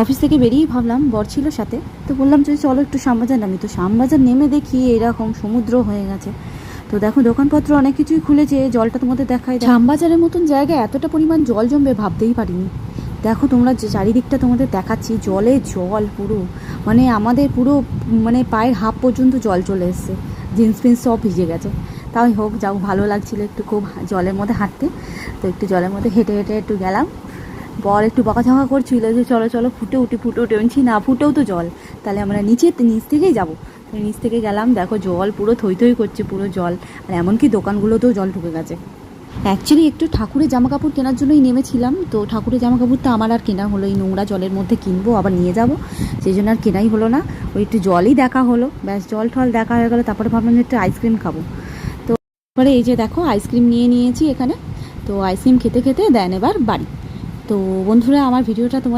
Office থেকে বেরিয়ে ভাবলাম বর ছিল সাথে, তো বললাম যে চলো একটু শ্যামবাজার নামি। তো শ্যামবাজার নেমে দেখি এরকম সমুদ্র হয়ে গেছে। তো দেখো দোকানপত্র অনেক কিছুই খুলেছে, জলটা তোমাদের দেখায়। শ্যামবাজারের মতন জায়গায় এতটা পরিমাণ জল জমবে ভাবতেই পারিনি। দেখো তোমরা যে চারিদিকটা তোমাদের দেখাচ্ছি, জলে জল পুরো, মানে আমাদের পুরো মানে পায়ের হাফ পর্যন্ত জল চলে এসছে, জিন্স ফিন্স সব ভিজে গেছে। তাই হোক, যাও ভালো লাগছিল একটু খুব জলের মধ্যে হাঁটতে। তো একটু জলের মধ্যে হেঁটে হেঁটে একটু গেলাম। বর একটু বকাঝকা করছিল যে চলো চলো ফুটে উঠি ফুটে উঠে, বলছি না ফুটেও তো জল, তাহলে আমরা নিচ থেকেই যাবো। তো নিচ থেকে গেলাম, দেখো জল পুরো থই থই করছে পুরো জল, আর এমনকি দোকানগুলোতেও জল ঢুকে গেছে। অ্যাকচুয়ালি একটু ঠাকুরের জামা কাপড় কেনার জন্যই নেমেছিলাম। তো ঠাকুরের জামা কাপড় তো আমার আর কেনা হলো, এই নোংরা জলের মধ্যে কিনবো আবার নিয়ে যাব, সেই জন্য আর কেনাই হলো না। ওই একটু জলই দেখা হলো, ব্যাস জল টল দেখা হয়ে গেলো। তারপরে ভাবলাম যে একটু আইসক্রিম খাবো। তো তারপরে এই যে দেখো আইসক্রিম নিয়ে নিয়েছি এখানে। তো আইসক্রিম খেতে খেতে দেন এবার বাড়ি। তো বন্ধুরা, আমার ভিডিওটা তোমাদের